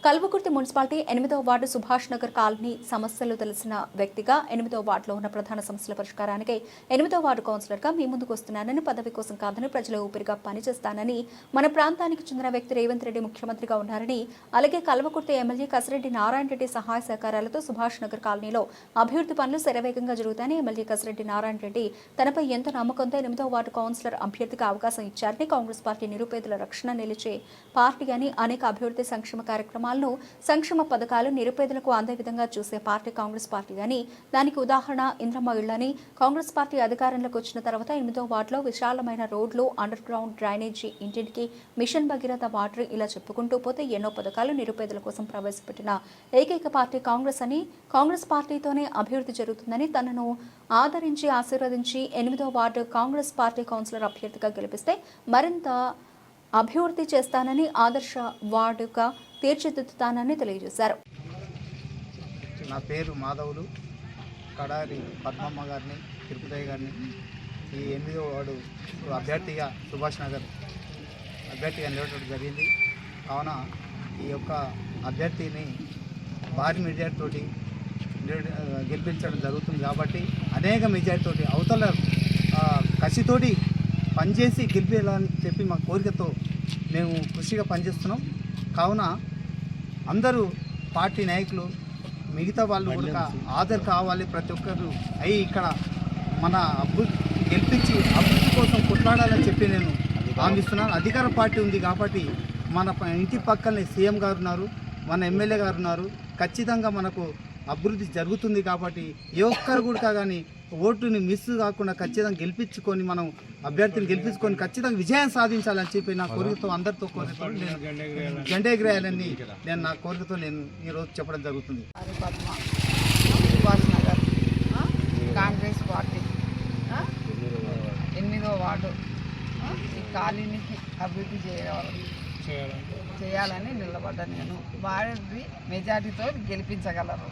Kalwakurthy municipality 8వ ward Subhash Nagar colony సమస్యలు తెలిసిన వ్యక్తిగా 8వ వార్డులో ఉన్న ప్రధాన సమస్యల పరిష్కారానికి 8వ వార్డు కౌన్సిలర్గా మీ ముందుకు వస్తున్నానని, పదవి కోసం కాదని ప్రజల ఊపిరిగా పనిచేస్తానని, మన ప్రాంతానికి చెందిన వ్యక్తి రేవంత్ రెడ్డి ముఖ్యమంత్రిగా ఉన్నారని, అలాగే కల్వకుర్తి ఎమ్మెల్యే కసిరెడ్డి నారాయణ రెడ్డి సహాయ సహకారాలతో సుభాష్ నగర్ కాలనీలో అభివృద్ధి పనులు శరవేగంగా జరుగుతాయని ఎమ్మెల్యే కసిరెడ్డి నారాయణ రెడ్డి తనపై ఎంతో నమ్మకంతో 8వ వార్డు కౌన్సిలర్ అభ్యర్థిగా అవకాశం ఇచ్చారని, కాంగ్రెస్ పార్టీ నిరుపేదల రక్షణ నిలిచే పార్టీ అని, అనేక అభివృద్ధి సంక్షేమ కార్యక్రమాలను సంక్షేమ పథకాలు నిరుపేదలకు అందే విధంగా చూసే పార్టీ కాంగ్రెస్ పార్టీ అని, దానికి ఉదాహరణ ఇంద్రమ్మ ఇళ్లని. కాంగ్రెస్ పార్టీ అధికారంలోకి వచ్చిన తర్వాత 8వ వార్డులో విశాలమైన రోడ్లు, అండర్ గ్రౌండ్ డ్రైనేజీ, ఇంటింటికి మిషన్ భగీరథ వాటర్, ఇలా చెప్పుకుంటూ పోతే ఎన్నో పథకాలు నిరుపేదల కోసం ప్రవేశపెట్టిన ఏకైక పార్టీ కాంగ్రెస్ అని, కాంగ్రెస్ పార్టీతోనే అభివృద్ధి జరుగుతుందని, తనను ఆదరించి ఆశీర్వదించి 8వ వార్డు కాంగ్రెస్ పార్టీ కౌన్సిలర్ అభ్యర్థిగా గెలిపిస్తే మరింత అభివృద్ధి చేస్తానని, ఆదర్శ వార్డుగా తీర్చిదిద్దుతానని తెలియజేశారు. నా పేరు మాధవులు. కడారి పద్మమ్మ గారిని, తిరుపతి గారిని ఈ 8వ వార్డు అభ్యర్థిగా సుభాష్ నగర్ అభ్యర్థిగా నిలవడం జరిగింది. కావున ఈ యొక్క అభ్యర్థిని భారీ మెజార్టీతోటి గెలిపించడం జరుగుతుంది. కాబట్టి అనేక మెజార్టీతోటి అవతల కసితోటి పనిచేసి గెలిపేయాలని చెప్పి మా కోరికతో మేము కృషిగా పనిచేస్తున్నాం. కావున అందరూ పార్టీ నాయకులు, మిగతా వాళ్ళు కూడా ఆదర్ కావాలి. ప్రతి ఒక్కరు అయ్యి ఇక్కడ మన గెలిపించి అభివృద్ధి కోసం కొట్లాడాలని చెప్పి నేను భావిస్తున్నాను. అధికార పార్టీ ఉంది కాబట్టి మన ఇంటి పక్కనే సీఎం గారు ఉన్నారు, మన ఎమ్మెల్యే గారు ఉన్నారు. ఖచ్చితంగా మనకు అభివృద్ధి జరుగుతుంది. కాబట్టి ఏ ఒక్కరు కూడా కానీ ఓటుని మిస్ కాకుండా ఖచ్చితంగా గెలిపించుకొని, మనం అభ్యర్థిని గెలిపించుకొని ఖచ్చితంగా విజయం సాధించాలని చెప్పి నా కోరికతో, అందరితో కోరికతో నేను జెండా ఎగిరేయాలని నా కోరికతో నేను ఈరోజు చెప్పడం జరుగుతుంది. సుభాష్ నగర్ కాంగ్రెస్ పార్టీ 8వ వార్డు ఈ కాలనీకి అభివృద్ధి చేయాలని నిలబడ్డా. నేను వారి మెజార్టీతో గెలిపించగలరు.